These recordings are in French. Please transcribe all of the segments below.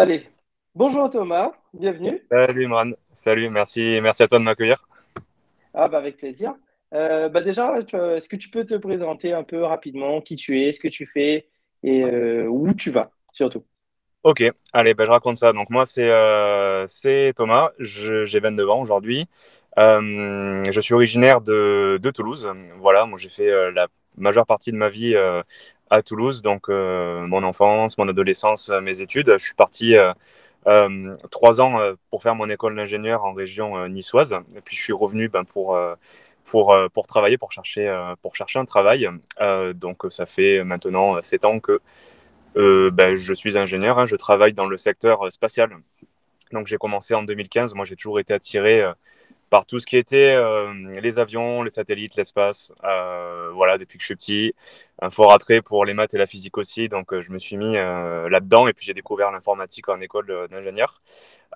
Allez, bonjour Thomas, bienvenue. Salut Imran, salut, merci à toi de m'accueillir. Ah bah avec plaisir. Déjà, est-ce que tu peux te présenter un peu rapidement qui tu es, ce que tu fais et où tu vas surtout? Ok, allez, je raconte ça. Donc moi c'est Thomas, j'ai 29 ans aujourd'hui. Je suis originaire de Toulouse. Voilà, moi j'ai fait la majeure partie de ma vie à Toulouse, donc mon enfance, mon adolescence, mes études. Je suis parti 3 ans pour faire mon école d'ingénieur en région niçoise. Et puis je suis revenu pour travailler, pour chercher un travail. Donc ça fait maintenant 7 ans que je suis ingénieur, hein, je travaille dans le secteur spatial. Donc j'ai commencé en 2015. Moi, j'ai toujours été attiré par tout ce qui était les avions, les satellites, l'espace. Voilà, depuis que je suis petit, un fort attrait pour les maths et la physique aussi. Donc je me suis mis là-dedans et puis j'ai découvert l'informatique en école d'ingénieur.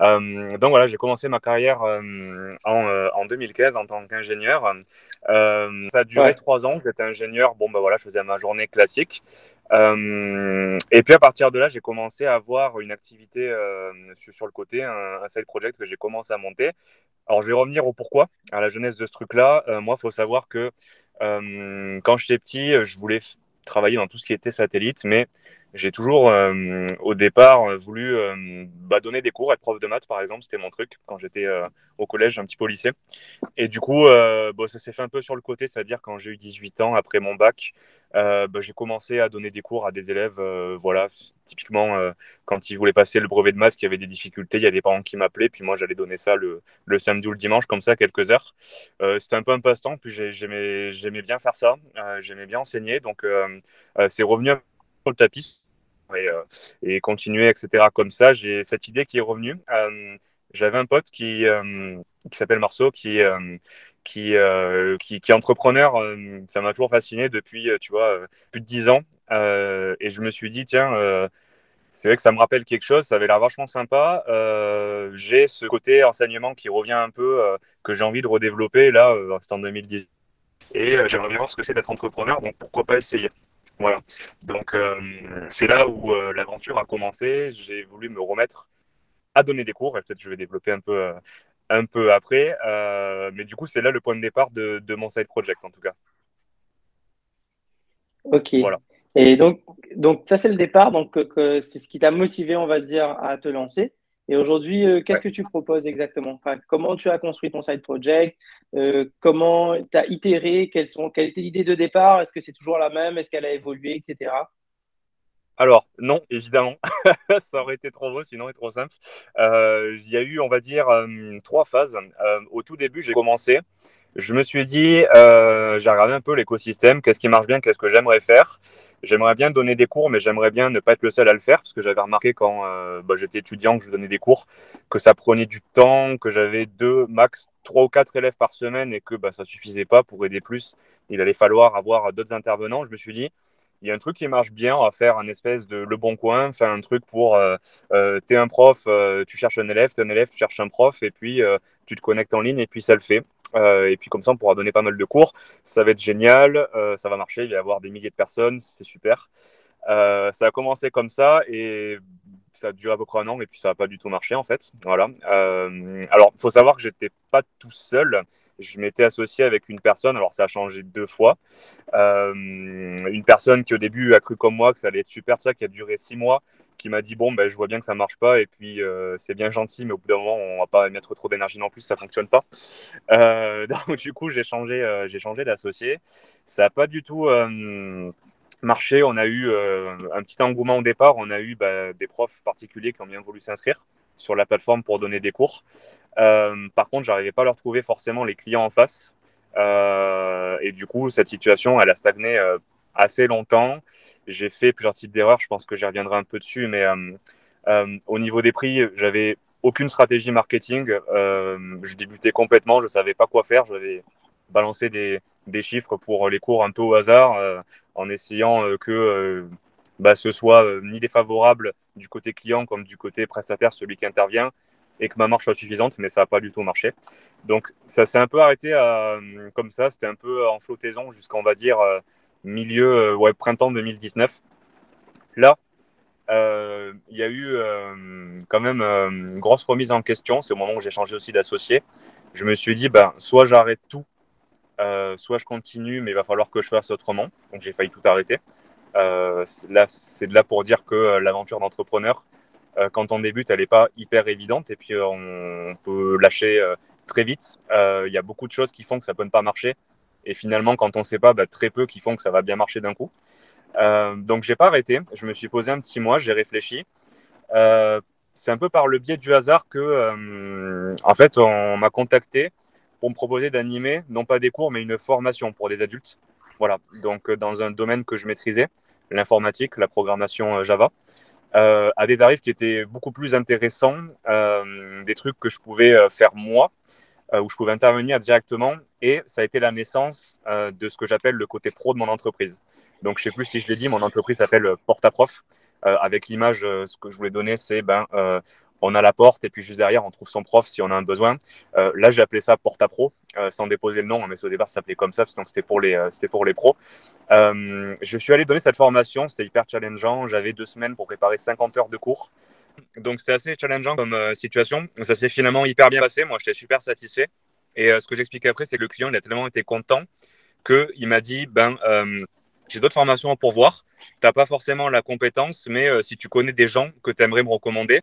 Donc voilà, j'ai commencé ma carrière en 2015 en tant qu'ingénieur. Ça a duré Ouais, 3 ans. J'étais ingénieur. Bon, voilà, je faisais ma journée classique. Et puis à partir de là, j'ai commencé à avoir une activité sur le côté, un side project que j'ai commencé à monter. Alors je vais revenir au pourquoi, à la jeunesse de ce truc-là. Moi, il faut savoir que quand j'étais petit, je voulais travailler dans tout ce qui était satellite, mais j'ai toujours, au départ, voulu donner des cours, être prof de maths, par exemple, c'était mon truc quand j'étais au collège, un petit peu au lycée. Et du coup, ça s'est fait un peu sur le côté, c'est-à-dire quand j'ai eu 18 ans, après mon bac, j'ai commencé à donner des cours à des élèves. Voilà, typiquement, quand ils voulaient passer le brevet de maths, qu'il y avait des difficultés, il y a des parents qui m'appelaient, puis moi j'allais donner ça le samedi ou le dimanche, comme ça, quelques heures. C'était un peu un passe-temps, puis j'aimais bien faire ça, j'aimais bien enseigner, donc c'est revenu un peu sur le tapis. Et, continuer, etc. Comme ça, j'ai cette idée qui est revenue. J'avais un pote qui s'appelle Marceau, qui est entrepreneur. Ça m'a toujours fasciné depuis, tu vois, plus de 10 ans. Et je me suis dit, tiens, c'est vrai que ça me rappelle quelque chose, ça avait l'air vachement sympa. J'ai ce côté enseignement qui revient un peu, que j'ai envie de redévelopper. Là, c'est en 2010. Et j'aimerais bien voir ce que c'est d'être entrepreneur, donc pourquoi pas essayer. Voilà. Donc, c'est là où l'aventure a commencé. J'ai voulu me remettre à donner des cours, et peut-être je vais développer un peu après. Mais du coup, c'est là le point de départ de mon side project, en tout cas. ok. Voilà. Et donc ça c'est le départ, donc c'est ce qui t'a motivé, on va dire, à te lancer. Et aujourd'hui, qu'est-ce Ouais. que tu proposes exactement? Enfin, comment tu as construit ton side project? Comment tu as itéré? Quelle était l'idée de départ? Est-ce que c'est toujours la même? Est-ce qu'elle a évolué, etc. Alors, non, évidemment. Ça aurait été trop beau, sinon, et trop simple. Il y a eu, on va dire, 3 phases. Au tout début, j'ai commencé. Je me suis dit, j'ai regardé un peu l'écosystème, qu'est-ce qui marche bien, qu'est-ce que j'aimerais faire. J'aimerais bien donner des cours, mais j'aimerais bien ne pas être le seul à le faire, parce que j'avais remarqué quand j'étais étudiant, que je donnais des cours, que ça prenait du temps, que j'avais deux, max 3 ou 4 élèves par semaine, et que ça suffisait pas pour aider plus. Il allait falloir avoir d'autres intervenants. Je me suis dit, il y a un truc qui marche bien, on va faire un espèce de le bon coin, faire un truc pour, t'es un prof, tu cherches un élève, t'es un élève, tu cherches un prof, et puis tu te connectes en ligne, et puis ça le fait. Et puis comme ça, on pourra donner pas mal de cours. Ça va être génial, ça va marcher, il va y avoir des milliers de personnes, c'est super. Ça a commencé comme ça et ça a duré à peu près un an et puis ça n'a pas du tout marché en fait. Voilà. Alors, il faut savoir que j'étais pas tout seul. Je m'étais associé avec une personne. Alors, ça a changé 2 fois. Une personne qui au début a cru comme moi que ça allait être super, ça, qui a duré 6 mois, qui m'a dit bon, je vois bien que ça marche pas et puis c'est bien gentil, mais au bout d'un moment, on va pas mettre trop d'énergie non plus, ça fonctionne pas. Donc du coup, j'ai changé d'associé. Ça n'a pas du tout marché. On a eu un petit engouement au départ. On a eu des profs particuliers qui ont bien voulu s'inscrire sur la plateforme pour donner des cours. Par contre, j'arrivais pas à leur trouver forcément les clients en face. Et du coup, cette situation, elle a stagné assez longtemps. J'ai fait plusieurs types d'erreurs. Je pense que j'y reviendrai un peu dessus, mais au niveau des prix, j'avais aucune stratégie marketing. Je débutais complètement, je savais pas quoi faire. J'avais balancé des chiffres pour les cours un peu au hasard, en essayant que ce soit ni défavorable du côté client comme du côté prestataire, celui qui intervient, et que ma marge soit suffisante, mais ça n'a pas du tout marché. Donc ça s'est un peu arrêté comme ça, c'était un peu en flottaison jusqu'à, on va dire, milieu, printemps 2019. Là, il y a eu quand même une grosse remise en question. C'est au moment où j'ai changé aussi d'associé. Je me suis dit, ben, soit j'arrête tout, soit je continue, mais il va falloir que je fasse autrement. Donc j'ai failli tout arrêter. Là, c'est de là pour dire que l'aventure d'entrepreneur, quand on débute, elle n'est pas hyper évidente et puis on peut lâcher très vite. Il y a beaucoup de choses qui font que ça peut ne pas marcher. Et finalement, quand on ne sait pas, bah, très peu qui font que ça va bien marcher d'un coup. Donc, j'ai pas arrêté. Je me suis posé un petit mois, j'ai réfléchi. Euh, c'est un peu par le biais du hasard que, en fait, on m'a contacté pour me proposer d'animer, non pas des cours, mais une formation pour des adultes. Voilà, donc dans un domaine que je maîtrisais, l'informatique, la programmation Java, à des tarifs qui étaient beaucoup plus intéressants, des trucs que je pouvais faire moi, où je pouvais intervenir directement. Et ça a été la naissance de ce que j'appelle le côté pro de mon entreprise. Donc, je ne sais plus si je l'ai dit, mon entreprise s'appelle Portaprof. Avec l'image, ce que je voulais donner, c'est on a la porte et puis juste derrière, on trouve son prof si on a un besoin. Là, j'ai appelé ça Portapro, sans déposer le nom, mais au départ, ça s'appelait comme ça, parce que c'était pour les pros. Je suis allé donner cette formation, c'était hyper challengeant. J'avais 2 semaines pour préparer 50 heures de cours. Donc c'était assez challengeant comme situation. Ça s'est finalement hyper bien passé. Moi, j'étais super satisfait. Et ce que j'explique après, c'est que le client, il a tellement été content qu'il m'a dit, j'ai d'autres formations à pourvoir. Tu n'as pas forcément la compétence, mais si tu connais des gens que tu aimerais me recommander,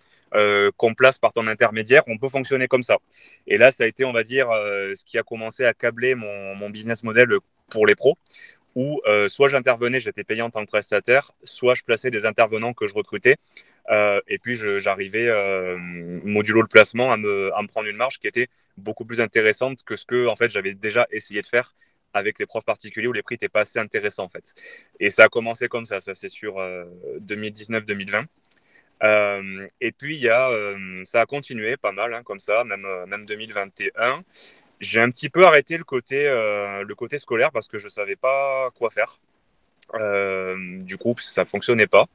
qu'on place par ton intermédiaire, on peut fonctionner comme ça. Et là, ça a été, on va dire, ce qui a commencé à câbler mon business model pour les pros, où soit j'intervenais, j'étais payé en tant que prestataire, soit je plaçais des intervenants que je recrutais. Et puis j'arrivais, modulo le placement, à me prendre une marge qui était beaucoup plus intéressante que ce que en fait, j'avais déjà essayé de faire avec les profs particuliers où les prix n'étaient pas assez intéressants en fait. Et ça a commencé comme ça c'est sur 2019-2020. Et puis ça a continué pas mal hein, comme ça, même 2021. J'ai un petit peu arrêté le côté scolaire parce que je savais pas quoi faire. Du coup, ça fonctionnait pas.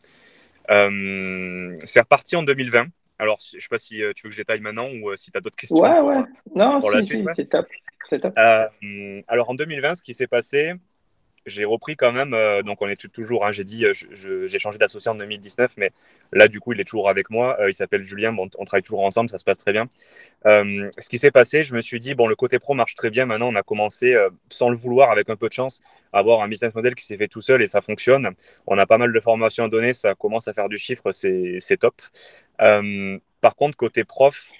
C'est reparti en 2020. Alors, je sais pas si tu veux que je détaille maintenant ou si tu as d'autres questions Ouais, ouais. Non, pour la si, suite. si, Ouais. c'est top. C'est top. Alors, en 2020, ce qui s'est passé, j'ai repris quand même, donc on est toujours, hein, j'ai dit, j'ai changé d'associé en 2019, mais là, du coup, il est toujours avec moi. Il s'appelle Julien, bon, on travaille toujours ensemble, ça se passe très bien. Ce qui s'est passé, je me suis dit, bon, le côté pro marche très bien. Maintenant, on a commencé, sans le vouloir, avec un peu de chance, à avoir un business model qui s'est fait tout seul et ça fonctionne. On a pas mal de formations à donner, ça commence à faire du chiffre, c'est top. Par contre, côté prof,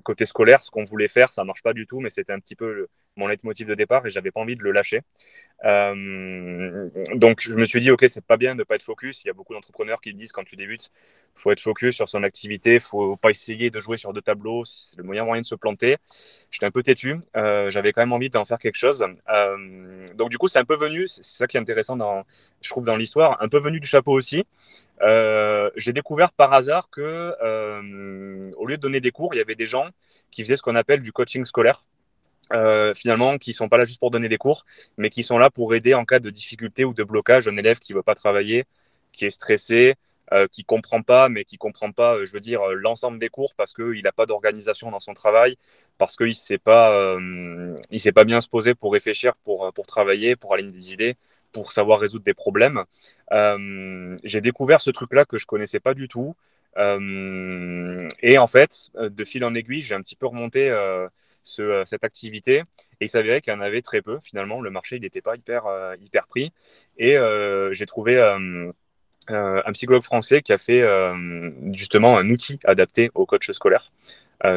côté scolaire, ce qu'on voulait faire, ça marche pas du tout, mais c'était un petit peu mon leitmotiv de départ et j'avais pas envie de le lâcher. Donc, je me suis dit, OK, c'est pas bien de ne pas être focus. Il y a beaucoup d'entrepreneurs qui me disent quand tu débutes, il faut être focus sur son activité, il faut pas essayer de jouer sur deux tableaux, c'est le meilleur moyen de se planter. J'étais un peu têtu, j'avais quand même envie d'en faire quelque chose. Donc, du coup, c'est un peu venu, c'est ça qui est intéressant, je trouve, dans l'histoire, un peu venu du chapeau aussi. J'ai découvert par hasard que, au lieu de donner des cours, il y avait des gens qui faisaient ce qu'on appelle du coaching scolaire. Finalement, qui sont pas là juste pour donner des cours, mais qui sont là pour aider en cas de difficulté ou de blocage un élève qui veut pas travailler, qui est stressé, qui comprend pas, mais qui comprend pas, je veux dire, l'ensemble des cours parce qu'il n'a pas d'organisation dans son travail, parce il sait pas bien se poser pour réfléchir, pour travailler, pour aligner des idées, pour savoir résoudre des problèmes. J'ai découvert ce truc-là que je connaissais pas du tout. Et en fait, de fil en aiguille, j'ai un petit peu remonté cette activité et il s'avérait qu'il y en avait très peu finalement. Le marché il n'était pas hyper pris et j'ai trouvé un psychologue français qui a fait justement un outil adapté aux coachs scolaires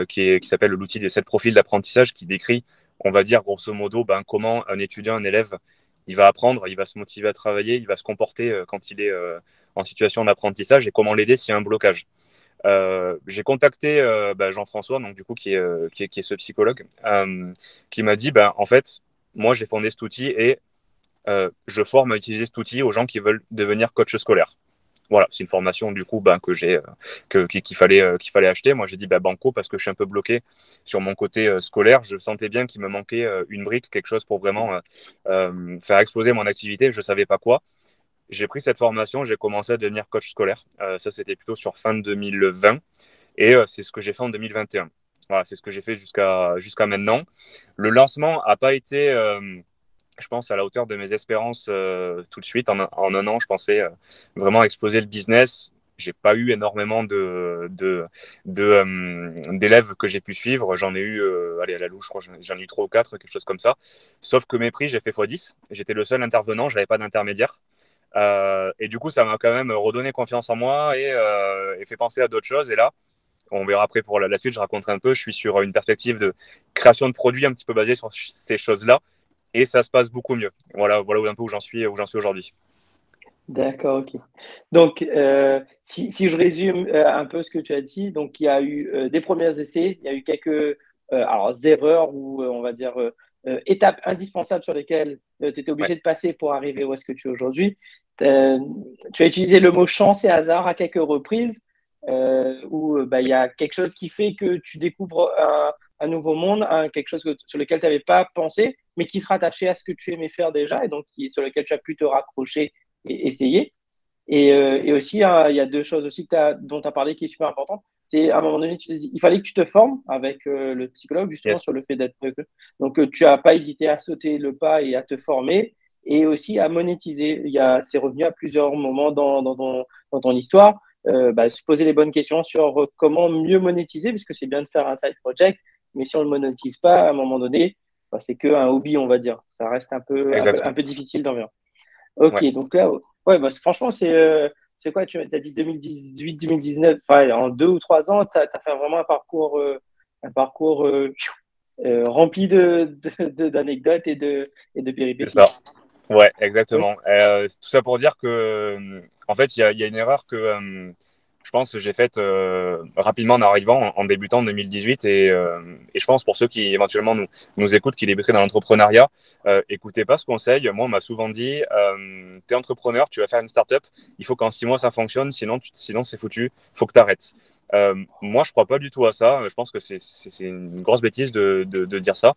qui s'appelle l'outil des 7 profils d'apprentissage qui décrit, on va dire grosso modo, comment un étudiant, un élève, il va apprendre, il va se motiver à travailler, il va se comporter quand il est en situation d'apprentissage et comment l'aider s'il y a un blocage. J'ai contacté Jean-François, donc du coup qui est ce psychologue, qui m'a dit, en fait, moi j'ai fondé cet outil et je forme à utiliser cet outil aux gens qui veulent devenir coach scolaire. Voilà, c'est une formation du coup qu'il fallait acheter. Moi j'ai dit banco parce que je suis un peu bloqué sur mon côté scolaire. Je sentais bien qu'il me manquait une brique, quelque chose pour vraiment faire exploser mon activité. Je savais pas quoi. J'ai pris cette formation, j'ai commencé à devenir coach scolaire. Ça c'était plutôt sur fin 2020 et c'est ce que j'ai fait en 2021. Voilà, c'est ce que j'ai fait jusqu'à maintenant. Le lancement n'a pas été je pense, à la hauteur de mes espérances tout de suite. En un an, je pensais vraiment exploser le business. J'ai pas eu énormément d'élèves que j'ai pu suivre. J'en ai eu, allez, à la louche, je crois, j'en ai eu 3 ou 4, quelque chose comme ça. Sauf que mes prix, j'ai fait x10. J'étais le seul intervenant, j'avais pas d'intermédiaire. Et du coup, ça m'a quand même redonné confiance en moi et fait penser à d'autres choses. Et là, on verra après pour la suite, je raconterai un peu. Je suis sur une perspective de création de produits un petit peu basée sur ces choses-là. Et ça se passe beaucoup mieux. Voilà un peu où j'en suis aujourd'hui. D'accord, ok. Donc, si je résume un peu ce que tu as dit, donc il y a eu des premiers essais, il y a eu quelques alors, erreurs ou on va dire étapes indispensables sur lesquelles tu étais Ouais, obligé de passer pour arriver où est-ce que tu es aujourd'hui. Euh, Tu as utilisé le mot chance et hasard à quelques reprises, où bah, il y a quelque chose qui fait que tu découvres un nouveau monde, quelque chose sur lequel tu n'avais pas pensé, mais qui se rattachait à ce que tu aimais faire déjà et donc sur lequel tu as pu te raccrocher et essayer. Et aussi, hein, il y a deux choses aussi dont tu as parlé qui est super importante. C'est à un moment donné, tu te dis, il fallait que tu te formes avec le psychologue justement yes, sur le fait d'être. Donc, tu n'as pas hésité à sauter le pas et à te former et aussi à monétiser. C'est revenu à plusieurs moments dans ton histoire. Bah, se poser les bonnes questions sur comment mieux monétiser, puisque c'est bien de faire un side project, mais si on ne le monétise pas, à un moment donné, bah, c'est qu'un hobby, on va dire. Ça reste un exactement. peu difficile d'en vivre. Ok, Ouais. donc là, ouais, bah, franchement, c'est quoi, tu as dit 2018-2019, enfin, en 2 ou 3 ans, tu as fait vraiment un parcours rempli d'anecdotes et de C'est péripéties. ça. Ouais, Ok. exactement. Tout ça pour dire que, en fait, il y a une erreur que je pense que j'ai faite rapidement en arrivant, en débutant en 2018. Et je pense pour ceux qui éventuellement nous écoutent, qui débuteraient dans l'entrepreneuriat, écoutez pas ce conseil. Moi, on m'a souvent dit, tu es entrepreneur, tu vas faire une startup, il faut qu'en 6 mois ça fonctionne, sinon c'est foutu, il faut que tu arrêtes. Moi, je crois pas du tout à ça. Je pense que c'est une grosse bêtise de dire ça.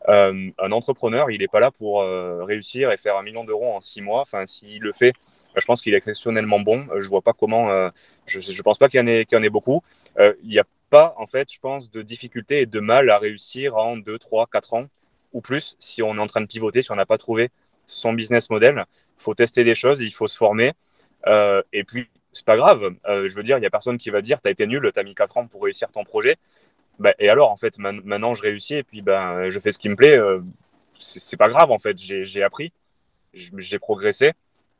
Un entrepreneur, il n'est pas là pour réussir et faire 1 million d'euros en 6 mois. Enfin, s'il le fait, je pense qu'il est exceptionnellement bon. Je vois pas comment. Je pense pas qu'il y en ait beaucoup. Il n'y a pas, en fait, je pense, de difficulté et de mal à réussir en 2, 3, 4 ans ou plus si on est en train de pivoter, si on n'a pas trouvé son business model. Il faut tester des choses, il faut se former. Et puis, c'est pas grave. Je veux dire, il y a personne qui va dire, tu as été nul, tu as mis 4 ans pour réussir ton projet. Bah, et alors, en fait, maintenant, je réussis et puis ben, je fais ce qui me plaît. C'est pas grave, en fait. J'ai appris, j'ai progressé.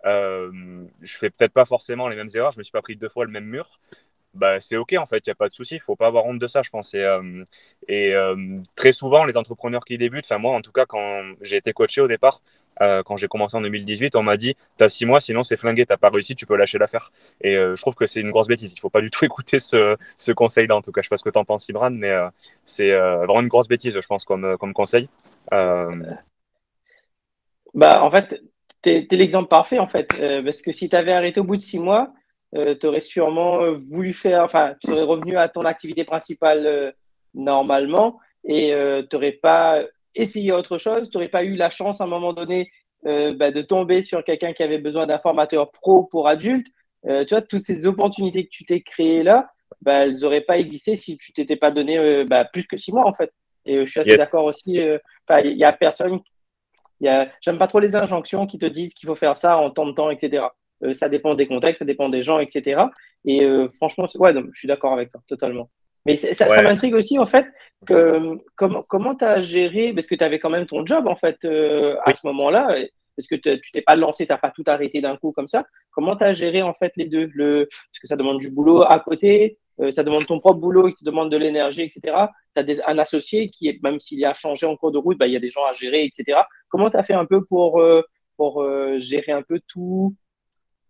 Je fais peut-être pas forcément les mêmes erreurs. Je me suis pas pris 2 fois le même mur. Bah, c'est OK, en fait. Il n'y a pas de souci. Il faut pas avoir honte de ça, je pense. Très souvent, les entrepreneurs qui débutent, enfin, moi, en tout cas, quand j'ai été coaché au départ, quand j'ai commencé en 2018, on m'a dit, t'as 6 mois, sinon c'est flingué, t'as pas réussi, tu peux lâcher l'affaire. Et je trouve que c'est une grosse bêtise. Il faut pas du tout écouter ce conseil-là, en tout cas. Je sais pas ce que t'en penses, Ibran, mais c'est vraiment une grosse bêtise, je pense, comme conseil. Euh, Bah, en fait, tu es l'exemple parfait, en fait, parce que si tu avais arrêté au bout de 6 mois, tu aurais sûrement voulu faire, enfin, tu serais revenu à ton activité principale normalement et tu n'aurais pas essayé autre chose, tu n'aurais pas eu la chance à un moment donné bah, de tomber sur quelqu'un qui avait besoin d'un formateur pro pour adultes. Tu vois, toutes ces opportunités que tu t'es créées là, bah, elles n'auraient pas existé si tu t'étais pas donné bah, plus que 6 mois, en fait. Et je suis assez yes, d'accord aussi. Enfin, il y a personne j'aime pas trop les injonctions qui te disent qu'il faut faire ça en temps de temps, etc. Ça dépend des contextes, ça dépend des gens, etc. Et franchement, ouais, non, je suis d'accord avec toi, totalement. Mais ça ouais, m'intrigue aussi, en fait, que comment tu as géré, parce que tu avais quand même ton job, en fait, à oui. ce moment-là, parce que tu t'es pas lancé, tu n'as pas tout arrêté d'un coup comme ça. Comment tu as géré, en fait, les deux parce que ça demande du boulot à côté, ça demande ton propre boulot, qui te demande de l'énergie, etc. Tu as un associé qui, même s'il a changé en cours de route, bah, il y a des gens à gérer, etc. Comment tu as fait un peu pour gérer un peu tout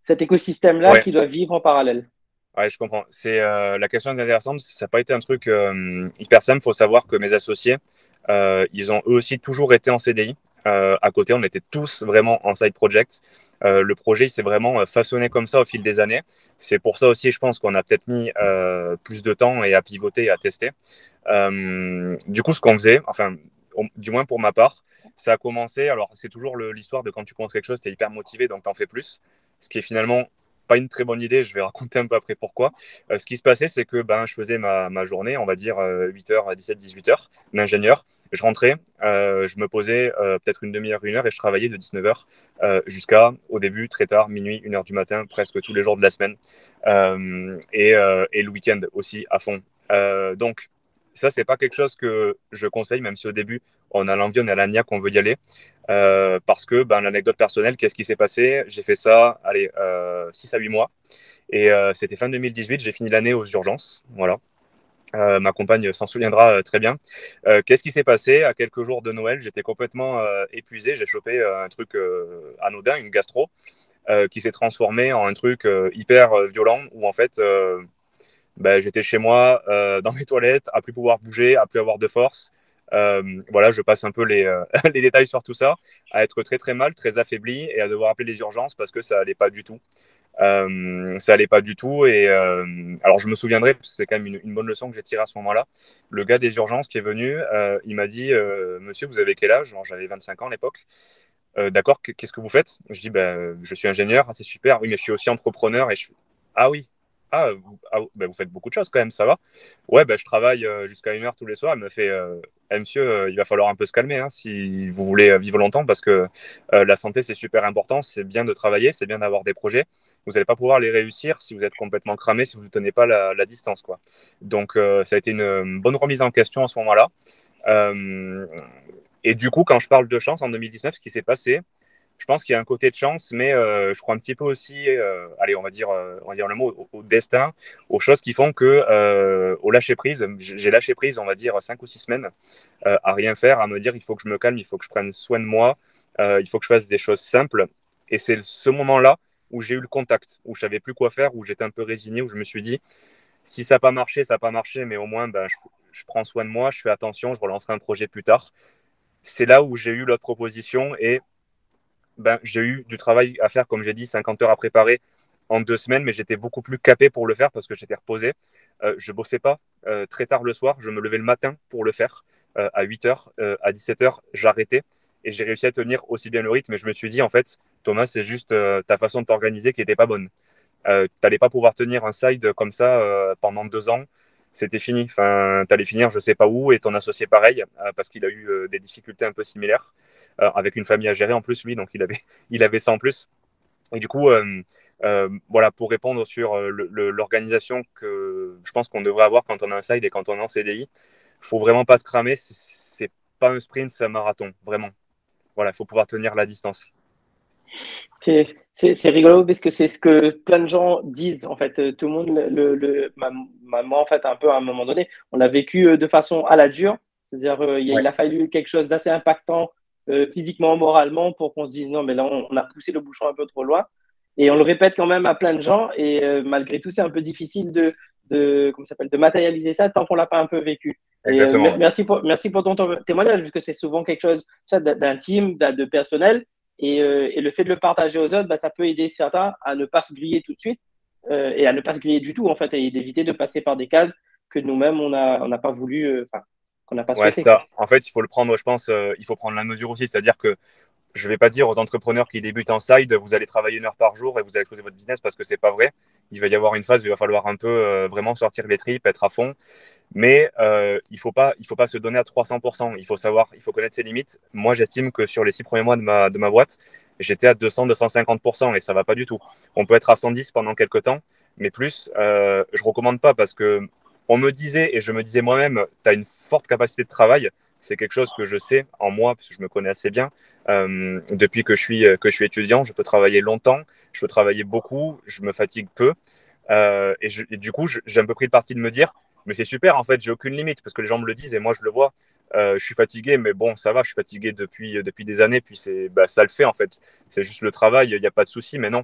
cet écosystème-là Ouais. qui doit vivre en parallèle? Ouais, je comprends. La question est intéressante. Ça n'a pas été un truc hyper simple. Il faut savoir que mes associés, ils ont eux aussi toujours été en CDI. À côté, on était tous vraiment en side project. Le projet il s'est vraiment façonné comme ça au fil des années. C'est pour ça aussi, je pense qu'on a peut-être mis plus de temps et à pivoter et à tester. Du coup, ce qu'on faisait, enfin, du moins pour ma part, ça a commencé. Alors, c'est toujours l'histoire de quand tu commences quelque chose, tu es hyper motivé, donc tu en fais plus. Ce qui est finalement pas une très bonne idée. Je vais raconter un peu après pourquoi. Ce qui se passait, c'est que je faisais ma journée, on va dire 8h à 17-18h d'ingénieur. Je rentrais, je me posais peut-être une demi-heure, une heure et je travaillais de 19h jusqu'à, au début, très tard, minuit, 1h du matin, presque tous les jours de la semaine. Et le week-end aussi à fond. Donc, ça, c'est pas quelque chose que je conseille, même si au début, on a l'envie, on a la niaque, on veut y aller. Parce que l'anecdote personnelle, qu'est-ce qui s'est passé? J'ai fait ça, allez, 6 à 8 mois. Et c'était fin 2018, j'ai fini l'année aux urgences. Voilà. Ma compagne s'en souviendra très bien. Qu'est-ce qui s'est passé? À quelques jours de Noël, j'étais complètement épuisé. J'ai chopé un truc anodin, une gastro, qui s'est transformé en un truc hyper violent où en fait, j'étais chez moi, dans mes toilettes, à plus pouvoir bouger, à plus avoir de force. Voilà, je passe un peu les détails sur tout ça, à être très très mal, très affaibli et à devoir appeler les urgences parce que ça allait pas du tout. Ça allait pas du tout et alors je me souviendrai parce que c'est quand même une bonne leçon que j'ai tirée à ce moment-là. Le gars des urgences qui est venu, il m'a dit Monsieur, vous avez quel âge? Alors, j'avais 25 ans à l'époque. D'accord, qu'est-ce que vous faites? Je dis je suis ingénieur. Ah, c'est super. Oui, mais je suis aussi entrepreneur et je suis ah oui. Vous faites beaucoup de choses quand même, ça va? Ouais, je travaille jusqu'à 1h tous les soirs. Il me fait Eh, monsieur, il va falloir un peu se calmer hein, si vous voulez vivre longtemps parce que la santé c'est super important. C'est bien de travailler, c'est bien d'avoir des projets. Vous n'allez pas pouvoir les réussir si vous êtes complètement cramé, si vous ne tenez pas la distance, quoi. Donc, ça a été une bonne remise en question à ce moment-là. Euh, et du coup, quand je parle de chance en 2019, ce qui s'est passé, je pense qu'il y a un côté de chance, mais je crois un petit peu aussi, allez, on va dire le mot, au destin, aux choses qui font que, au lâcher prise, j'ai lâché prise, on va dire, 5 ou 6 semaines, à rien faire, à me dire, il faut que je me calme, il faut que je prenne soin de moi, il faut que je fasse des choses simples. Et c'est ce moment-là où j'ai eu le contact, où je savais plus quoi faire, où j'étais un peu résigné, où je me suis dit, si ça n'a pas marché, ça n'a pas marché, mais au moins, je prends soin de moi, je fais attention, je relancerai un projet plus tard. C'est là où j'ai eu l'autre proposition et j'ai eu du travail à faire, comme j'ai dit, 50 heures à préparer en 2 semaines, mais j'étais beaucoup plus capé pour le faire parce que j'étais reposé. Je bossais pas très tard le soir, je me levais le matin pour le faire à 8 heures, à 17 heures, j'arrêtais et j'ai réussi à tenir aussi bien le rythme. Et je me suis dit, en fait, Thomas, c'est juste ta façon de t'organiser qui n'était pas bonne. T'allais pas pouvoir tenir un side comme ça pendant 2 ans. C'était fini. Enfin, t'allais finir, je sais pas où, et ton associé pareil, parce qu'il a eu des difficultés un peu similaires, avec une famille à gérer en plus lui, donc il avait ça en plus. Et du coup, voilà, pour répondre sur l'organisation que je pense qu'on devrait avoir quand on a un side et quand on est en CDI, faut vraiment pas se cramer. C'est pas un sprint, c'est un marathon, vraiment. Voilà, il faut pouvoir tenir la distance. C'est rigolo parce que c'est ce que plein de gens disent. En fait, tout le monde, moi, en fait, un peu à un moment donné, on l'a vécu de façon à la dure. C'est-à-dire, Ouais, il a fallu quelque chose d'assez impactant physiquement, moralement, pour qu'on se dise non, mais là, on a poussé le bouchon un peu trop loin. Et on le répète quand même à plein de gens. Et malgré tout, c'est un peu difficile comment ça s'appelle, de matérialiser ça tant qu'on l'a pas un peu vécu. Et exactement. Ouais. merci pour ton témoignage, parce que c'est souvent quelque chose ça, d'intime, de personnel. Et le fait de le partager aux autres, ça peut aider certains à ne pas se griller tout de suite et à ne pas se griller du tout, en fait, et d'éviter de passer par des cases que nous-mêmes, on n'a pas voulu, qu'on n'a pas Ouais, c'est souhaité. ça. En fait, il faut le prendre, je pense, il faut prendre la mesure aussi. C'est-à-dire que je ne vais pas dire aux entrepreneurs qui débutent en side, vous allez travailler 1 heure par jour et vous allez creuser votre business parce que c'est pas vrai. Il va y avoir une phase où il va falloir un peu vraiment sortir les tripes, être à fond. Mais il faut pas se donner à 300%. Il faut savoir, il faut connaître ses limites. Moi, j'estime que sur les 6 premiers mois de ma boîte, j'étais à 200-250% et ça va pas du tout. On peut être à 110 pendant quelques temps, mais plus, je recommande pas parce que on me disait et je me disais moi-même, tu as une forte capacité de travail. C'est quelque chose que je sais en moi parce que je me connais assez bien. Depuis que je suis étudiant, je peux travailler longtemps, je peux travailler beaucoup, je me fatigue peu. Et du coup, j'ai un peu pris le parti de me dire, mais c'est super, en fait, j'ai aucune limite parce que les gens me le disent et moi je le vois. Je suis fatigué, mais bon, ça va, je suis fatigué depuis des années, puis ça le fait en fait. C'est juste le travail, il n'y a pas de souci, mais non.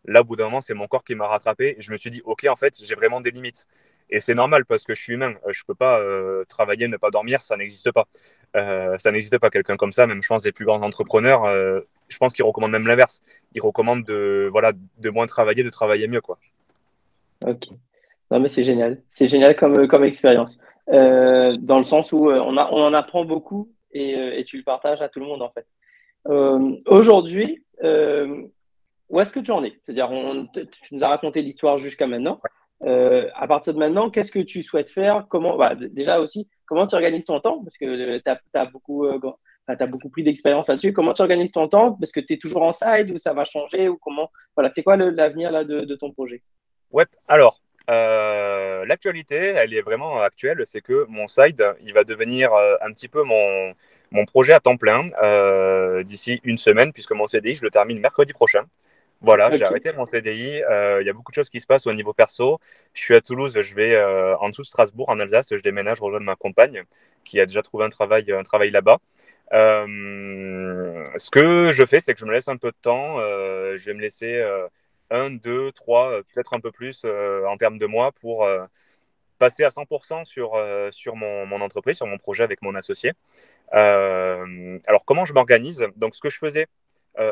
Là, au bout d'un moment, c'est mon corps qui m'a rattrapé et je me suis dit, ok, en fait, j'ai vraiment des limites. Et c'est normal parce que je suis humain. Je peux pas travailler, ne pas dormir, ça n'existe pas. Ça n'existe pas quelqu'un comme ça. Même, je pense, des plus grands entrepreneurs, je pense qu'ils recommandent même l'inverse. Ils recommandent voilà, de moins travailler, de travailler mieux, quoi. Ok. Non, mais c'est génial. C'est génial comme expérience. Dans le sens où on en apprend beaucoup et tu le partages à tout le monde, en fait. Aujourd'hui, où est-ce que tu en es? C'est-à-dire, tu nous as raconté l'histoire jusqu'à maintenant. À partir de maintenant, qu'est-ce que tu souhaites faire? Comment, bah, déjà aussi, comment tu organises ton temps? Parce que tu as, beaucoup, t'as beaucoup pris d'expérience là-dessus. Comment tu organises ton temps? Parce que tu es toujours en side ou ça va changer ou comment? Voilà, c'est quoi l'avenir là de ton projet? Ouais, alors, l'actualité, elle est vraiment actuelle. C'est que mon side, il va devenir un petit peu mon projet à temps plein d'ici une semaine, puisque mon CDI, je le termine mercredi prochain. Voilà, j'ai Ok. arrêté mon CDI. Il y a beaucoup de choses qui se passent au niveau perso. Je suis à Toulouse, je vais en dessous de Strasbourg, en Alsace. Je déménage, rejoindre ma compagne qui a déjà trouvé un travail là-bas. Ce que je fais, c'est que je me laisse un peu de temps. Je vais me laisser un, deux, trois, peut-être un peu plus en termes de mois pour passer à 100% sur mon entreprise, sur mon projet avec mon associé. Alors, comment je m'organise? Donc, ce que je faisais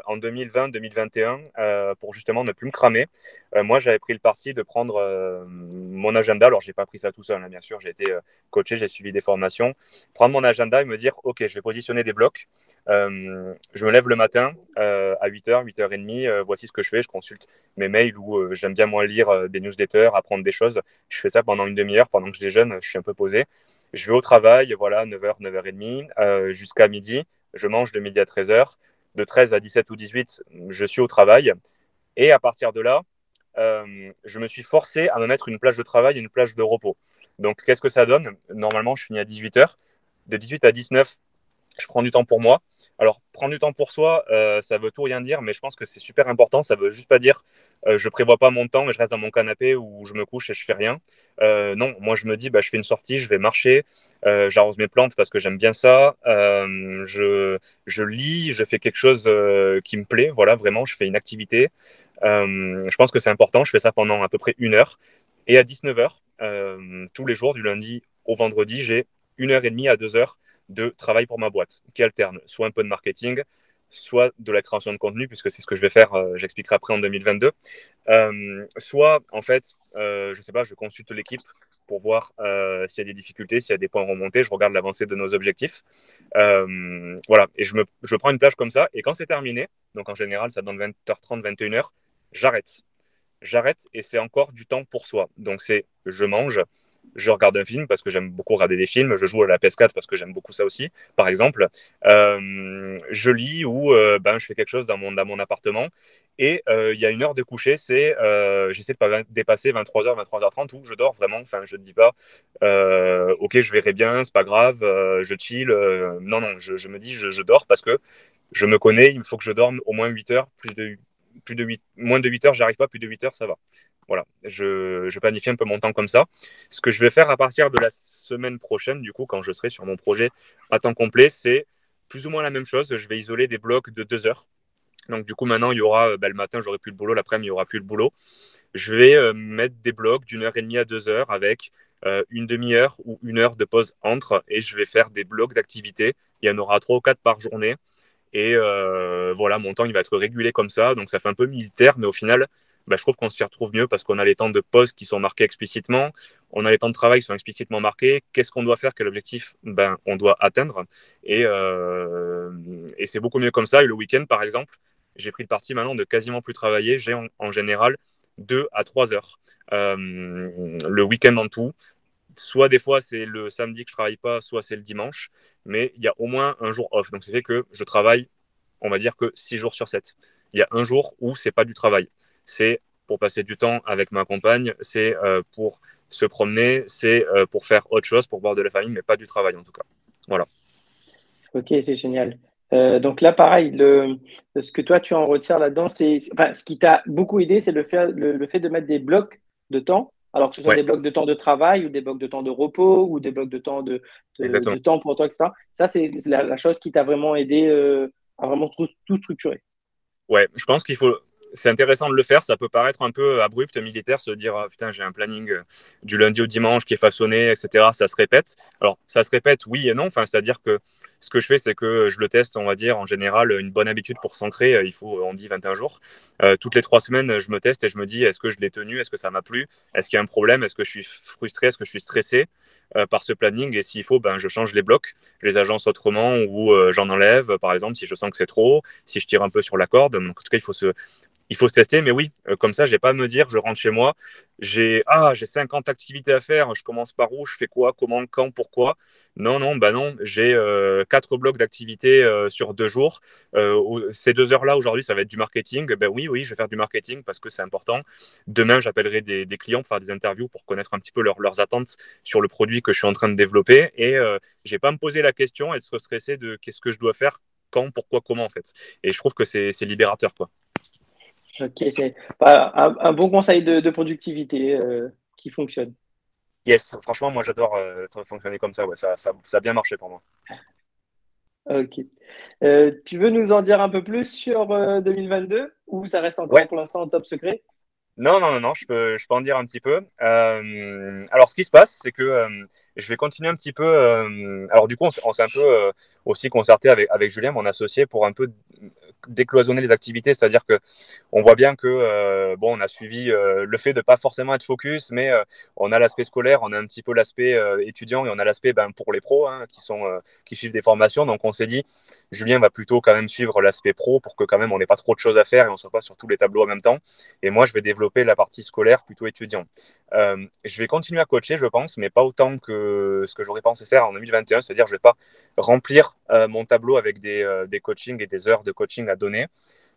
en 2020-2021 pour justement ne plus me cramer. Moi, j'avais pris le parti de prendre mon agenda. Alors, j'ai pas pris ça tout seul, hein, bien sûr. J'ai été coaché, j'ai suivi des formations. Prendre mon agenda et me dire, OK, je vais positionner des blocs. Je me lève le matin à 8h, 8h30. Voici ce que je fais. Je consulte mes mails ou j'aime bien moins lire des newsletters, apprendre des choses. Je fais ça pendant une demi-heure. Pendant que je déjeune, je suis un peu posé. Je vais au travail, voilà, 9h, 9h30 jusqu'à midi. Je mange de midi à 13h. De 13 à 17 ou 18, je suis au travail. Et à partir de là, je me suis forcé à me mettre une plage de travail et une plage de repos. Donc, qu'est-ce que ça donne? Normalement, je finis à 18h. De 18 à 19, je prends du temps pour moi. Alors, prendre du temps pour soi, ça veut tout rien dire, mais je pense que c'est super important. Ça veut juste pas dire je prévois pas mon temps et je reste dans mon canapé ou je me couche et je fais rien. Non, moi je me dis bah, je fais une sortie, je vais marcher, j'arrose mes plantes parce que j'aime bien ça. Je lis, je fais quelque chose qui me plaît. Voilà, vraiment, je fais une activité. Je pense que c'est important. Je fais ça pendant à peu près une heure. Et à 19h, tous les jours, du lundi au vendredi, j'ai une heure et demie à 2 heures de travail pour ma boîte qui alterne soit un peu de marketing, soit de la création de contenu, puisque c'est ce que je vais faire, j'expliquerai après en 2022. Soit, en fait, je sais pas, je consulte l'équipe pour voir s'il y a des difficultés, s'il y a des points remontés, je regarde l'avancée de nos objectifs. Voilà, et je prends une plage comme ça, et quand c'est terminé, donc en général, ça donne 20h30, 21h, j'arrête. J'arrête et c'est encore du temps pour soi. Donc c'est, je mange, je regarde un film parce que j'aime beaucoup regarder des films, je joue à la PS4 parce que j'aime beaucoup ça aussi, par exemple. Je lis ou ben, je fais quelque chose dans mon appartement. Et il y a une heure de coucher, c'est j'essaie de pas dépasser 23h, 23h30 où je dors vraiment. Enfin, je ne dis pas, ok, je verrai bien, c'est pas grave, je chill. Non, non, je me dis, je dors parce que je me connais, il me faut que je dorme au moins 8 heures, plus de 8, moins de 8 heures, j'arrive pas, plus de 8 heures, ça va. Voilà, je planifie un peu mon temps comme ça. Ce que je vais faire à partir de la semaine prochaine, du coup, quand je serai sur mon projet à temps complet, c'est plus ou moins la même chose. Je vais isoler des blocs de 2 heures. Donc, du coup, maintenant, il y aura, ben, le matin, j'aurai plus le boulot, l'après-midi, il y aura plus le boulot. Je vais mettre des blocs d'une heure et demie à 2 heures avec une demi-heure ou une heure de pause entre et je vais faire des blocs d'activité. Il y en aura trois ou quatre par journée. Et voilà, mon temps, il va être régulé comme ça. Donc, ça fait un peu militaire, mais au final, bah, je trouve qu'on s'y retrouve mieux parce qu'on a les temps de pause qui sont marqués explicitement. On a les temps de travail qui sont explicitement marqués. Qu'est-ce qu'on doit faire? Quel objectif ben, on doit atteindre? Et c'est beaucoup mieux comme ça. Et le week-end, par exemple, j'ai pris le parti maintenant de quasiment plus travailler. J'ai en général 2 à 3 heures le week-end en tout. Soit des fois c'est le samedi que je travaille pas, soit c'est le dimanche, mais il y a au moins un jour off. Donc ça fait que je travaille, on va dire que 6 jours sur 7. Il y a un jour où c'est pas du travail. C'est pour passer du temps avec ma compagne, c'est pour se promener, c'est pour faire autre chose, pour voir de la famille, mais pas du travail en tout cas. Voilà. Ok, c'est génial. Donc là, pareil, ce que toi, tu en retires là-dedans, enfin, ce qui t'a beaucoup aidé, c'est le fait de mettre des blocs de temps, alors que ce soit Ouais, des blocs de temps de travail ou des blocs de temps de repos ou des blocs de temps de exactement. temps pour toi, etc. Ça, c'est la chose qui t'a vraiment aidé à vraiment tout structurer. Ouais, je pense qu'il faut. C'est intéressant de le faire. Ça peut paraître un peu abrupt, militaire, se dire ah, putain, j'ai un planning du lundi au dimanche qui est façonné, etc. Ça se répète. Alors, ça se répète, oui et non. Enfin, c'est-à-dire que ce que je fais, c'est que je le teste, on va dire, en général, une bonne habitude pour s'ancrer, il faut, on dit 21 jours. Toutes les 3 semaines, je me teste et je me dis est-ce que je l'ai tenu? Est-ce que ça m'a plu? Est-ce qu'il y a un problème? Est-ce que je suis frustré? Est-ce que je suis stressé? par ce planning et s'il faut, ben, je change les blocs, je les agence autrement ou j'en enlève, par exemple, si je sens que c'est trop, si je tire un peu sur la corde. Donc, en tout cas, il faut se tester, mais oui, comme ça, j'ai pas à me dire, je rentre chez moi, j'ai 50 activités à faire, je commence par où, je fais quoi, comment, quand, pourquoi. Non, non, bah non, j'ai 4 blocs d'activités sur 2 jours. Ces 2 heures-là, aujourd'hui, ça va être du marketing. Ben oui, oui, je vais faire du marketing parce que c'est important. Demain, j'appellerai des clients pour faire des interviews pour connaître un petit peu leurs attentes sur le produit que je suis en train de développer. Et j'ai pas à me poser la question et être stressé de qu'est-ce que je dois faire, quand, pourquoi, comment, en fait. Et je trouve que c'est libérateur, quoi. Ok, c'est bah, un bon conseil de productivité qui fonctionne. Yes, franchement, moi j'adore fonctionner comme ça. Ouais, ça a bien marché pour moi. Ok. Tu veux nous en dire un peu plus sur 2022 ou ça reste Ouais. encore pour l'instant top secret? Non, non, non, non, je peux en dire un petit peu. Alors, ce qui se passe, c'est que je vais continuer un petit peu. Alors, du coup, on s'est un peu aussi concerté avec Julien, mon associé, pour un peu décloisonner les activités. C'est-à-dire que on voit bien que bon, on a suivi le fait de pas forcément être focus, mais on a l'aspect scolaire, on a un petit peu l'aspect étudiant et on a l'aspect ben, pour les pros hein, qui suivent des formations. Donc, on s'est dit, Julien va plutôt quand même suivre l'aspect pro pour que quand même on n'ait pas trop de choses à faire et on soit pas sur tous les tableaux en même temps. Et moi, je vais développer la partie scolaire plutôt étudiant. Je vais continuer à coacher, je pense, mais pas autant que ce que j'aurais pensé faire en 2021. C'est-à-dire, je vais pas remplir mon tableau avec des coachings et des heures de coaching à donner,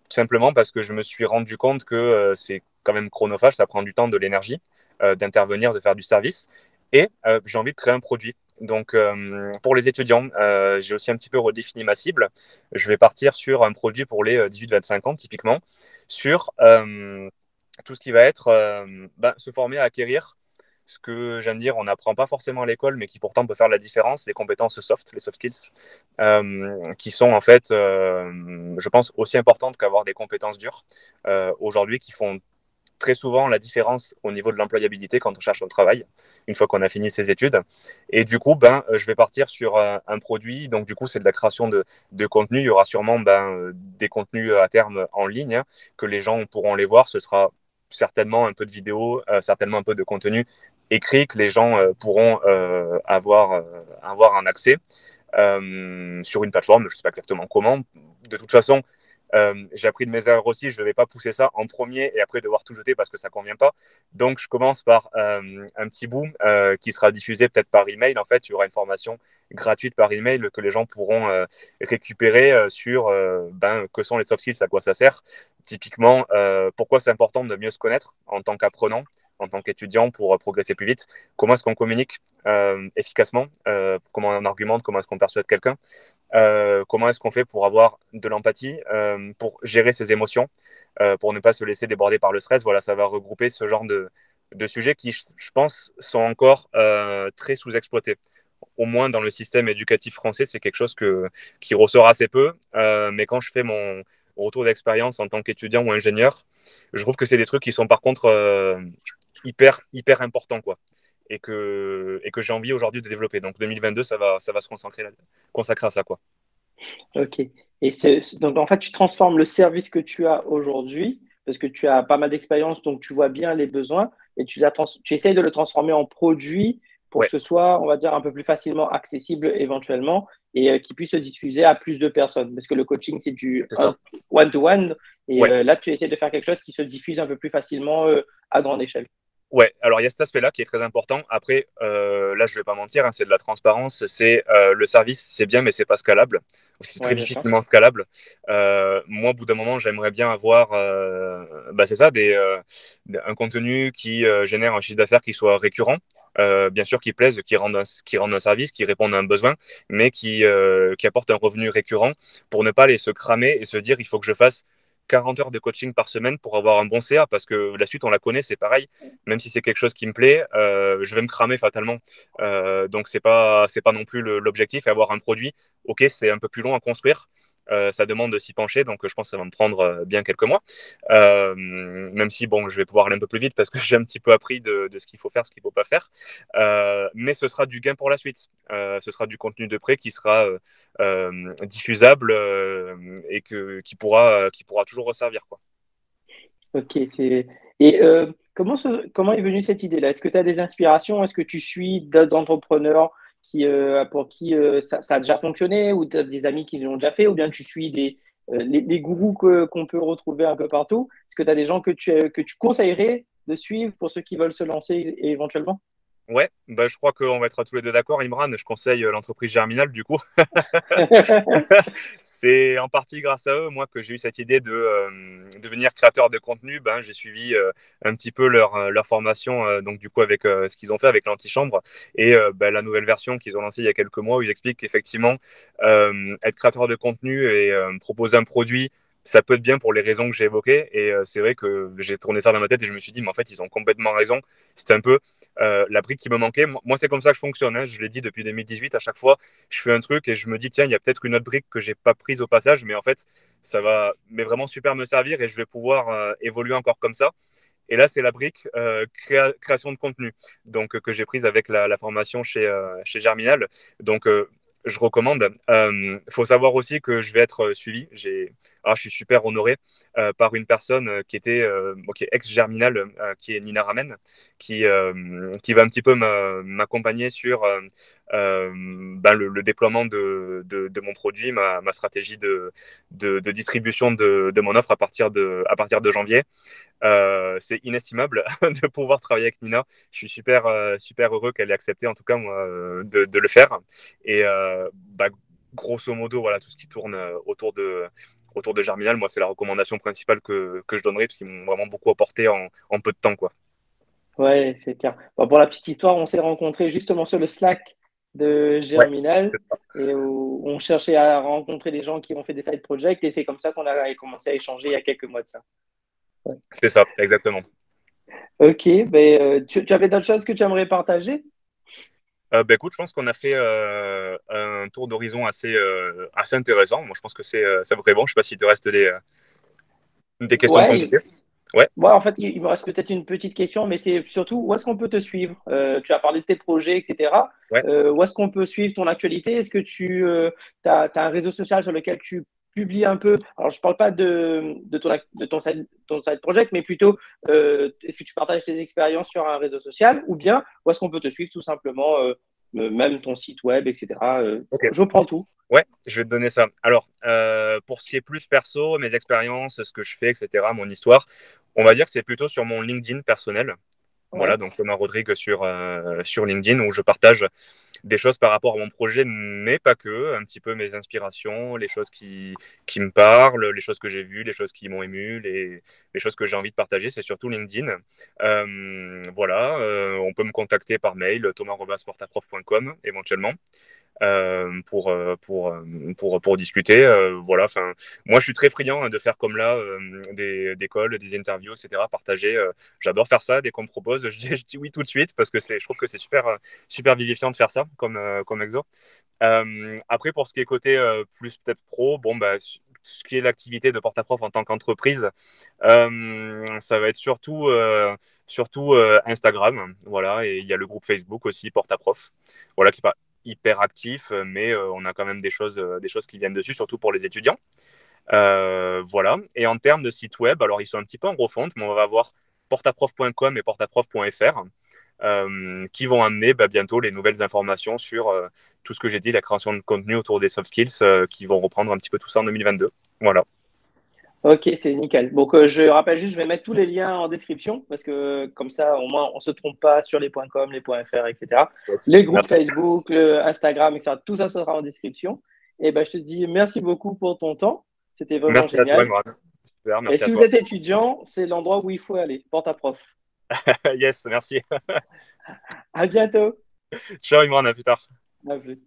tout simplement parce que je me suis rendu compte que c'est quand même chronophage, ça prend du temps, de l'énergie, d'intervenir, de faire du service. Et j'ai envie de créer un produit. Donc, pour les étudiants, j'ai aussi un petit peu redéfini ma cible. Je vais partir sur un produit pour les 18-25 ans, typiquement, sur tout ce qui va être se former à acquérir ce que j'aime dire, on n'apprend pas forcément à l'école, mais qui pourtant peut faire la différence, les compétences soft, les soft skills, qui sont en fait, je pense, aussi importantes qu'avoir des compétences dures aujourd'hui, qui font très souvent la différence au niveau de l'employabilité quand on cherche un travail, une fois qu'on a fini ses études. Et du coup, je vais partir sur un produit. Donc, du coup, c'est de la création de contenu. Il y aura sûrement des contenus à terme en ligne hein, que les gens pourront les voir. Ce sera certainement un peu de vidéo, certainement un peu de contenu écrit que les gens pourront avoir un accès sur une plateforme. Je ne sais pas exactement comment. De toute façon, j'ai appris de mes erreurs aussi. Je ne vais pas pousser ça en premier et après devoir tout jeter parce que ça ne convient pas. Donc, je commence par un petit bout qui sera diffusé peut-être par email. En fait, il y aura une formation gratuite par email que les gens pourront récupérer sur que sont les soft skills, à quoi ça sert. Typiquement, pourquoi c'est important de mieux se connaître en tant qu'apprenant, en tant qu'étudiant pour progresser plus vite. Comment est-ce qu'on communique efficacement, comment on argumente, comment est-ce qu'on persuade quelqu'un, comment est-ce qu'on fait pour avoir de l'empathie, pour gérer ses émotions, pour ne pas se laisser déborder par le stress. Voilà, ça va regrouper ce genre de sujets qui, je pense, sont encore très sous-exploités. Au moins dans le système éducatif français, c'est quelque chose qui ressort assez peu. Mais quand je fais mon retour d'expérience en tant qu'étudiant ou ingénieur, je trouve que c'est des trucs qui sont par contre hyper, hyper importants, quoi. Et que j'ai envie aujourd'hui de développer. Donc 2022, ça va se consacrer à ça, quoi. Ok. Et donc, en fait, tu transformes le service que tu as aujourd'hui, parce que tu as pas mal d'expérience, donc tu vois bien les besoins, et tu essayes de le transformer en produit pour Ouais, que ce soit, on va dire, un peu plus facilement accessible éventuellement et qui puisse se diffuser à plus de personnes. Parce que le coaching, c'est du c'est ça. one-to-one, et Ouais. là, tu essaies de faire quelque chose qui se diffuse un peu plus facilement à grande échelle. Ouais, alors il y a cet aspect-là qui est très important. Après, là, je vais pas mentir, hein, c'est de la transparence. C'est le service, c'est bien, mais c'est pas scalable. C'est très Ouais, bien sûr. difficilement scalable. Moi, au bout d'un moment, j'aimerais bien avoir, c'est ça, un contenu qui génère un chiffre d'affaires qui soit récurrent. Bien sûr, qui plaise, qui rende un service, qui réponde à un besoin, mais qui apporte un revenu récurrent pour ne pas aller se cramer et se dire il faut que je fasse 40 heures de coaching par semaine pour avoir un bon CA parce que la suite on la connaît, c'est pareil. Même si c'est quelque chose qui me plaît, je vais me cramer fatalement. Donc c'est pas non plus l'objectif. Et avoir un produit, ok, c'est un peu plus long à construire. Ça demande de s'y pencher, donc je pense que ça va me prendre bien quelques mois. Même si bon, je vais pouvoir aller un peu plus vite parce que j'ai un petit peu appris de ce qu'il faut faire, ce qu'il ne faut pas faire. Mais ce sera du gain pour la suite. Ce sera du contenu de prêt qui sera diffusable qui pourra toujours resservir, quoi. Ok, c'est. Et comment est venue cette idée-là? Est-ce que tu as des inspirations? Est-ce que tu suis d'autres entrepreneurs pour qui ça a déjà fonctionné ou tu as des amis qui l'ont déjà fait ou bien tu suis les gourous qu'on peut retrouver un peu partout? Est-ce que tu as des gens que tu conseillerais de suivre pour ceux qui veulent se lancer éventuellement? Ouais, bah, je crois qu'on va être tous les deux d'accord, Imran. Je conseille l'entreprise Germinal, du coup. C'est en partie grâce à eux, moi, que j'ai eu cette idée de devenir créateur de contenu. Ben, j'ai suivi un petit peu leur formation, donc du coup, avec ce qu'ils ont fait avec l'antichambre et ben, la nouvelle version qu'ils ont lancée il y a quelques mois, où ils expliquent qu'effectivement, être créateur de contenu et proposer un produit, ça peut être bien pour les raisons que j'ai évoquées. Et c'est vrai que j'ai tourné ça dans ma tête et je me suis dit, mais en fait, ils ont complètement raison. C'était un peu la brique qui me manquait. Moi, c'est comme ça que je fonctionne. Hein. Je l'ai dit depuis 2018. À chaque fois, je fais un truc et je me dis, tiens, il y a peut-être une autre brique que j'ai pas prise au passage, mais en fait, ça va mais vraiment super me servir et je vais pouvoir évoluer encore comme ça. Et là, c'est la brique création de contenu, donc que j'ai prise avec la formation chez Germinal. Donc, je recommande. Faut savoir aussi que je vais être suivi. Alors, je suis super honoré par une personne qui était qui est ex-Germinal, qui est Nina Ramen, qui va un petit peu m'accompagner sur ben, le déploiement de mon produit, ma stratégie de distribution de mon offre à partir de janvier. C'est inestimable de pouvoir travailler avec Nina. Je suis super, super heureux qu'elle ait accepté, en tout cas, moi, de le faire. Et bah, grosso modo, voilà, tout ce qui tourne autour de Germinal, moi, c'est la recommandation principale que je donnerais, parce qu'ils m'ont vraiment beaucoup apporté en peu de temps, quoi. Ouais, c'est clair. Bon, pour la petite histoire, on s'est rencontrés justement sur le Slack de Ouais, Germinal c'est ça. et où on cherchait à rencontrer des gens qui ont fait des side projects et c'est comme ça qu'on a commencé à échanger il y a quelques mois de ça. Ouais. C'est ça, exactement. Ok, ben, tu avais d'autres choses que tu aimerais partager? Bah, écoute, je pense qu'on a fait un tour d'horizon assez intéressant. Moi, je pense que ça vous bon. Je sais pas s'il te reste des questions de ton Ouais, côté. Ouais, ouais, en fait, il me reste peut-être une petite question, mais c'est surtout où est-ce qu'on peut te suivre? Tu as parlé de tes projets, etc. ouais. Où est-ce qu'on peut suivre ton actualité? Est-ce que tu as un réseau social sur lequel tu publies un peu? Alors, je ne parle pas ton side project, mais plutôt, est-ce que tu partages tes expériences sur un réseau social? Ou bien, où est-ce qu'on peut te suivre tout simplement, même ton site web, etc. Ok. Je prends tout. Ouais, je vais te donner ça. Alors, pour ce qui est plus perso, mes expériences, ce que je fais, etc., mon histoire, on va dire que c'est plutôt sur mon LinkedIn personnel. Voilà, Ouais. donc Thomas Rodrigue sur LinkedIn, où je partage des choses par rapport à mon projet, mais pas que, un petit peu mes inspirations, les choses qui me parlent, les choses que j'ai vues, les choses qui m'ont ému, les choses que j'ai envie de partager, c'est surtout LinkedIn. Voilà, on peut me contacter par mail, thomas@sportaprof.com éventuellement pour discuter. Voilà, enfin, moi, je suis très friand hein, de faire comme là, des calls, des interviews, etc. Partager. J'adore faire ça. Dès qu'on me propose, je dis oui tout de suite parce que je trouve que c'est super, super vivifiant de faire ça comme exo. Après, pour ce qui est côté plus peut-être pro, bon, bah, ce qui est l'activité de porte-à-prof en tant qu'entreprise, ça va être surtout Instagram, voilà, et il y a le groupe Facebook aussi, porte-à-prof, voilà, qui est pas hyper actif, mais on a quand même des choses qui viennent dessus, surtout pour les étudiants. Voilà. Et en termes de site web, alors ils sont un petit peu en refonte, mais on va avoir portaprof.com et portaprof.fr qui vont amener bah, bientôt les nouvelles informations sur tout ce que j'ai dit, la création de contenu autour des soft skills, qui vont reprendre un petit peu tout ça en 2022. Voilà. Ok, c'est nickel. Donc, je rappelle juste, je vais mettre tous les liens en description parce que comme ça, au moins, on se trompe pas sur les .com, les .fr, etc. Yes. Les groupes Merci. Facebook, le Instagram, etc. Tout ça sera en description. Et ben, je te dis merci beaucoup pour ton temps. C'était vraiment Merci à toi, génial. Imran. Super, Et merci à si vous toi. êtes étudiant, c'est l'endroit où il faut aller. Porte à prof. Yes, merci. À bientôt. Ciao, Imran, à plus tard. À plus.